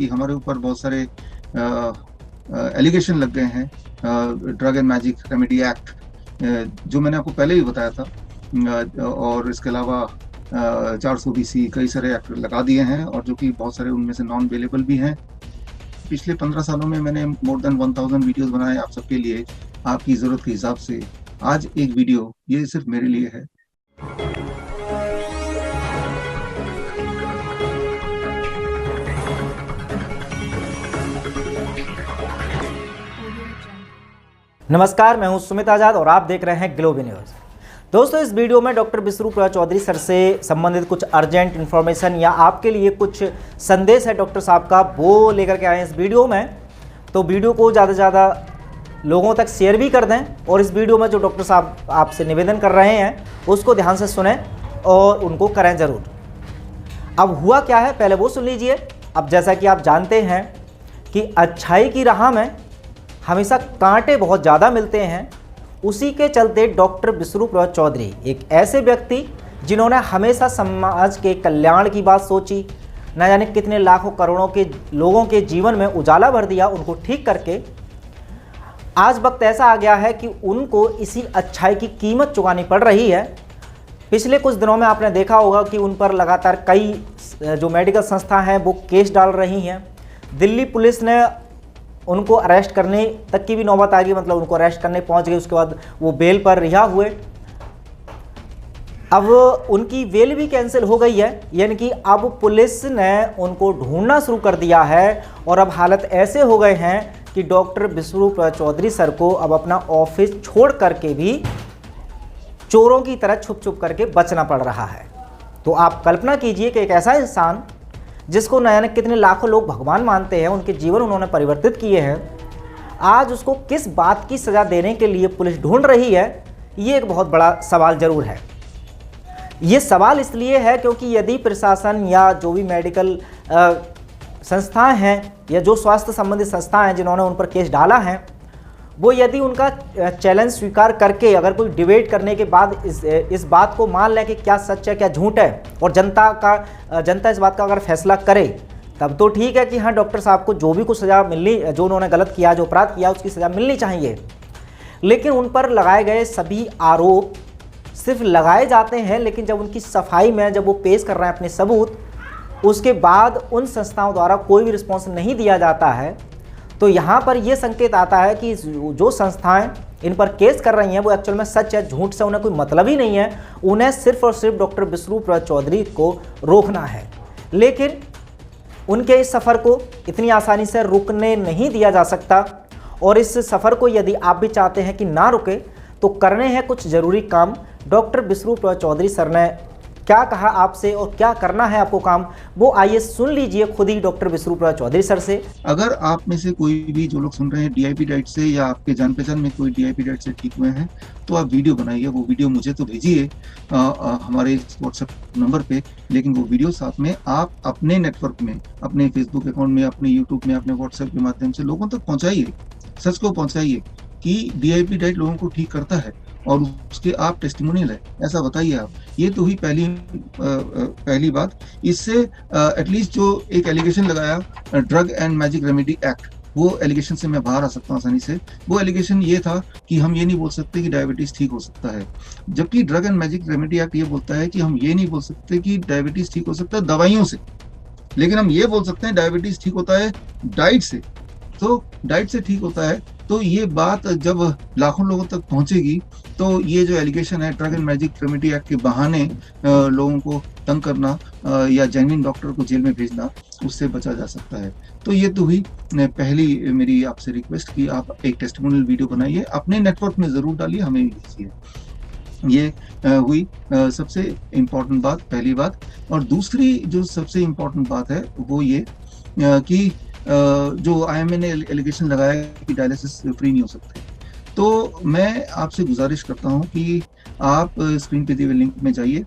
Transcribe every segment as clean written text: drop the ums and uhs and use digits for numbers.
कि हमारे ऊपर बहुत सारे एलिगेशन लग गए हैं drug and magic remedy act, जो मैंने आपको पहले ही बताया था। और इसके अलावा 400 BC कई सारे एक्ट लगा दिए हैं, और जो कि बहुत सारे उनमें से नॉन अवेलेबल भी हैं। पिछले 15 सालों में मैंने मोर देन 1000 वीडियोस बनाए आप सबके लिए, आपकी ज़रूरत के हिसाब से। आज एक वीडियो ये सिर्फ मेरे लिए है। नमस्कार, मैं हूं सुमित आजाद और आप देख रहे हैं ग्लोबल न्यूज़। दोस्तों, इस वीडियो में डॉक्टर बिसरू प्रसाद चौधरी सर से संबंधित कुछ अर्जेंट इन्फॉर्मेशन या आपके लिए कुछ संदेश है डॉक्टर साहब का, वो लेकर के आए हैं इस वीडियो में। तो वीडियो को ज़्यादा से ज़्यादा लोगों तक शेयर भी कर दें, और इस वीडियो में जो डॉक्टर साहब आपसे निवेदन कर रहे हैं उसको ध्यान से सुनें और उनको करें ज़रूर। अब हुआ क्या है पहले वो सुन लीजिए। अब जैसा कि आप जानते हैं कि अच्छाई की राह में हमेशा कांटे बहुत ज़्यादा मिलते हैं। उसी के चलते डॉक्टर बिसरू प्रसाद चौधरी एक ऐसे व्यक्ति जिन्होंने हमेशा समाज के कल्याण की बात सोची, न जाने कितने लाखों करोड़ों के लोगों के जीवन में उजाला भर दिया उनको ठीक करके। आज वक्त ऐसा आ गया है कि उनको इसी अच्छाई की कीमत चुकानी पड़ रही है। पिछले कुछ दिनों में आपने देखा होगा कि उन पर लगातार कई जो मेडिकल संस्था हैं वो केस डाल रही हैं। दिल्ली पुलिस ने उनको अरेस्ट करने तक की भी नौबत आ गई, मतलब उनको अरेस्ट करने पहुंच गई, उसके बाद वो बेल पर रिहा हुए। अब उनकी बेल भी कैंसिल हो गई है, यानी कि अब पुलिस ने उनको ढूंढना शुरू कर दिया है। और अब हालत ऐसे हो गए हैं कि डॉक्टर बिसरू प्रसाद चौधरी सर को अब अपना ऑफिस छोड़ करके भी चोरों की तरह छुप छुप करके बचना पड़ रहा है। तो आप कल्पना कीजिए कि एक ऐसा इंसान जिसको न जाने कितने लाखों लोग भगवान मानते हैं, उनके जीवन उन्होंने परिवर्तित किए हैं, आज उसको किस बात की सज़ा देने के लिए पुलिस ढूंढ रही है, ये एक बहुत बड़ा सवाल ज़रूर है। ये सवाल इसलिए है क्योंकि यदि प्रशासन या जो भी मेडिकल संस्थाएं हैं या जो स्वास्थ्य संबंधित संस्थाएं हैं जिन्होंने उन पर केस डाला है, वो यदि उनका चैलेंज स्वीकार करके अगर कोई डिबेट करने के बाद इस बात को मान लें कि क्या सच है क्या झूठ है, और जनता इस बात का अगर फैसला करे, तब तो ठीक है कि हाँ डॉक्टर साहब को जो भी कुछ सज़ा मिलनी, जो उन्होंने गलत किया, जो अपराध किया, उसकी सज़ा मिलनी चाहिए। लेकिन उन पर लगाए गए सभी आरोप सिर्फ लगाए जाते हैं, लेकिन जब उनकी सफाई में जब वो पेश कर रहे हैं अपने सबूत, उसके बाद उन संस्थाओं द्वारा कोई भी रिस्पॉन्स नहीं दिया जाता है। तो यहाँ पर यह संकेत आता है कि जो संस्थाएं इन पर केस कर रही हैं वो एक्चुअल में सच है झूठ से उन्हें कोई मतलब ही नहीं है। उन्हें सिर्फ और सिर्फ डॉक्टर बिसरू प्रसाद चौधरी को रोकना है। लेकिन उनके इस सफ़र को इतनी आसानी से रुकने नहीं दिया जा सकता, और इस सफ़र को यदि आप भी चाहते हैं कि ना रुके तो करने हैं कुछ ज़रूरी काम। डॉक्टर बिसरू प्रसाद चौधरी सर ने क्या कहा आपसे और क्या करना है आपको काम, वो आइए सुन लीजिए खुद ही डॉक्टर बिसरू प्रसाद चौधरी सर से। अगर आप में से कोई भी जो लोग सुन रहे हैं DIP डाइट से, या आपके जान पहचान में कोई DIP डाइट से ठीक हुए हैं, तो आप वीडियो बनाइए। वो वीडियो मुझे तो भेजिए हमारे WhatsApp नंबर पे, लेकिन वो वीडियो साथ में आप अपने नेटवर्क में, अपने फेसबुक अकाउंट में, अपने यूट्यूब में, अपने WhatsApp के माध्यम से लोगों तक पहुंचाइए। सच को पहुंचाइए कि DIP डाइट लोगों को ठीक करता है, और उसके आप टेस्टिमोनियल है, ऐसा बताइए आप। ये तो हुई पहली बात। इससे एटलीस्ट जो एक एलिगेशन लगाया drug and magic remedy act, वो एलिगेशन से मैं बाहर आ सकता हूँ आसानी से। वो एलिगेशन ये था कि हम ये नहीं बोल सकते कि डायबिटीज ठीक हो सकता है, जबकि drug and magic remedy act ये बोलता है कि हम ये नहीं बोल सकते कि डायबिटीज ठीक हो सकता है दवाइयों से, लेकिन हम ये बोल सकते हैं डायबिटीज ठीक होता है डाइट से। तो डाइट से ठीक होता है। तो ये बात जब लाखों लोगों तक पहुंचेगी, तो ये जो एलिगेशन है drug and magic remedy act के बहाने लोगों को तंग करना या जेन्युइन डॉक्टर को जेल में भेजना, उससे बचा जा सकता है। तो ये तो हुई पहली मेरी आपसे रिक्वेस्ट कि आप एक टेस्टिमोनियल वीडियो बनाइए, अपने नेटवर्क में ज़रूर डालिए, हमें भी भेजिए। ये हुई सबसे इम्पोर्टेंट बात, पहली बात। और दूसरी जो सबसे इम्पोर्टेंट बात है वो ये कि जो IMA ने एलिगेशन लगाया कि डायलिसिस फ्री नहीं हो सकते, तो मैं आपसे गुजारिश करता हूं कि आप स्क्रीन पे दिए हुए लिंक में जाइए,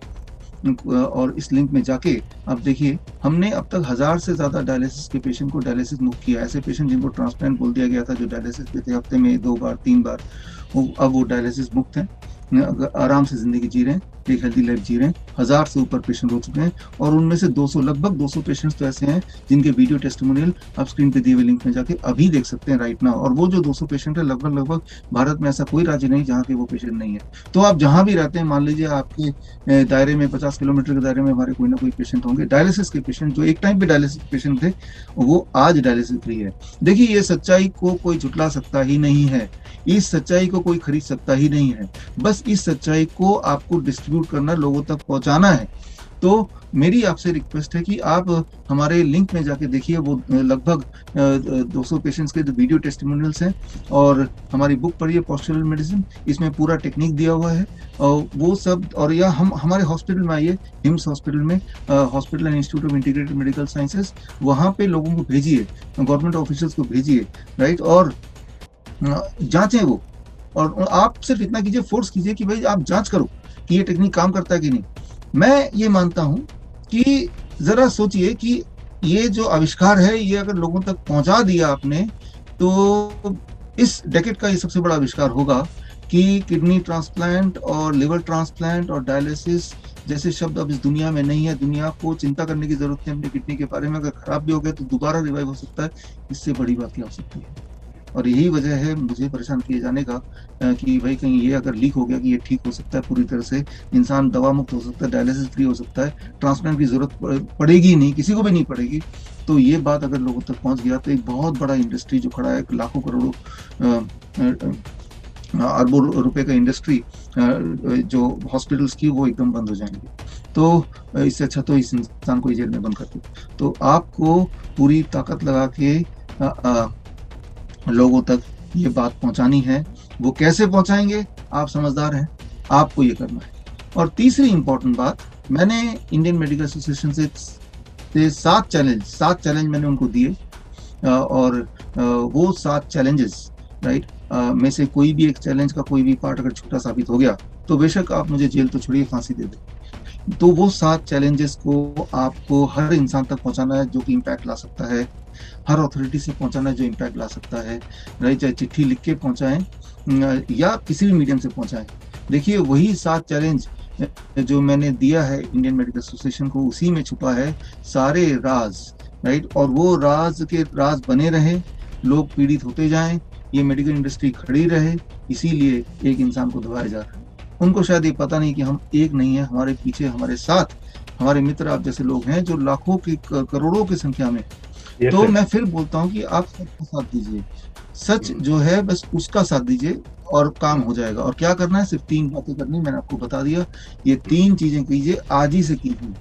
और इस लिंक में जाके आप देखिए, हमने अब तक 1000 से ज़्यादा डायलिसिस के पेशेंट को डायलिसिस मुक्त किया। ऐसे पेशेंट जिनको ट्रांसप्लांट बोल दिया गया था, जो डायलिसिस पे थे हफ्ते में 2 बार 3 बार, अब वो डायलिसिस मुक्त हैं, आराम से ज़िंदगी जी रहे हैं। एक हेल्दी लाइफ जी रहे हैं। 1000 से ऊपर पेशेंट हो चुके हैं और उनमें से 200 लगभग 200 पेशेंट्स तो ऐसे हैं जिनके वीडियो टेस्टिमोनियल आप स्क्रीन पे दिए हुए लिंक में जाके अभी देख सकते हैं राइट नाउ। और वो जो 200 पेशेंट है लगभग भारत में ऐसा कोई राज्य नहीं जहाँ के वो पेशेंट नहीं है। तो आप जहाँ भी रहते हैं, मान लीजिए आपके दायरे में 50 किलोमीटर के दायरे में हमारे कोई ना कोई पेशेंट होंगे डायलिसिस के पेशेंट, जो एक टाइम पे डायलिसिस पेशेंट थे वो आज डायलिसिस फ्री है। देखिए ये सच्चाई को कोई झुटला सकता ही नहीं है, इस सच्चाई को कोई खरीद सकता ही नहीं है। बस इस सच्चाई को आपको डिस्ट्रीब्यूट करना, लोगों तक पहुंचाना है। तो मेरी आपसे रिक्वेस्ट है कि आप हमारे लिंक में जाके देखिए, वो लगभग 200 पेशेंट्स के वीडियो टेस्टिमोनियल्स हैं और हमारी बुक पढ़िए पोस्चरल मेडिसिन, इसमें पूरा टेक्निक दिया हुआ है और वो सब। और या हम हमारे हॉस्पिटल में आइए, हिम्स हॉस्पिटल में, hospital and institute of integrated medical sciences, वहाँ पे लोगों को भेजिए, गवर्नमेंट ऑफिसर्स को भेजिए, राइट, और जांचें वो। और आप सिर्फ इतना कीजिए, फोर्स कीजिए कि भाई आप जांच करो कि ये टेक्निक काम करता है कि नहीं। मैं ये मानता हूं कि जरा सोचिए कि ये जो आविष्कार है ये अगर लोगों तक पहुंचा दिया आपने तो इस डेकेड का ये सबसे बड़ा आविष्कार होगा कि किडनी ट्रांसप्लांट और लिवर ट्रांसप्लांट और डायलिसिस जैसे शब्द अब इस दुनिया में नहीं है। दुनिया को चिंता करने की जरूरत है अपनी किडनी के बारे में, अगर खराब भी हो गया तो दोबारा रिवाइव हो सकता है। इससे बड़ी बात क्या हो सकती है? और यही वजह है मुझे परेशान किए जाने का कि भाई कहीं ये अगर लीक हो गया कि ये ठीक हो सकता है पूरी तरह से, इंसान दवा मुक्त हो सकता है, डायलिसिस फ्री हो सकता है, ट्रांसप्लांट की जरूरत पड़ेगी नहीं, किसी को भी नहीं पड़ेगी। तो ये बात अगर लोगों तक पहुंच गया तो एक बहुत बड़ा इंडस्ट्री जो खड़ा है, लाखों करोड़ों अरबों रुपए का इंडस्ट्री जो हॉस्पिटल्स की, वो एकदम बंद हो जाएंगे। तो इससे अच्छा तो इस इंसान को जेल में बंद कर दो। तो आपको पूरी ताकत लगा के लोगों तक ये बात पहुंचानी है। वो कैसे पहुंचाएंगे? आप समझदार हैं, आपको ये करना है। और तीसरी इंपॉर्टेंट बात, मैंने इंडियन मेडिकल एसोसिएशन से 7 चैलेंज मैंने उनको दिए और वो 7 चैलेंजेस, राइट, में से कोई भी एक चैलेंज का कोई भी पार्ट अगर छोटा साबित हो गया तो बेशक आप मुझे जेल तो छोड़िए, फांसी दे दें। तो वो 7 चैलेंजेस को आपको हर इंसान तक पहुंचाना है जो कि इम्पैक्ट ला सकता है, हर अथॉरिटी से पहुंचाना है जो इम्पैक्ट ला सकता है, राइट, चाहे चिट्ठी लिख के पहुंचाएं या किसी भी मीडियम से पहुंचाएं। देखिए वही 7 चैलेंज जो मैंने दिया है इंडियन मेडिकल एसोसिएशन को, उसी में छुपा है सारे राज, राइट। और वो राज बने रहे, लोग पीड़ित होते जाएं, ये मेडिकल इंडस्ट्री खड़ी रहे, इसीलिए एक इंसान को दबाया जा रहा है। उनको शायद ये पता नहीं कि हम एक नहीं है, हमारे पीछे, हमारे साथ हमारे मित्र आप जैसे लोग हैं जो लाखों की करोड़ों की संख्या में। तो मैं फिर बोलता हूँ कि आप सबका साथ दीजिए, सच जो है बस उसका साथ दीजिए और काम हो जाएगा। और क्या करना है? सिर्फ 3 बातें करनी, मैंने आपको बता दिया। ये 3 चीजें कीजिए, आज ही से कीजिए।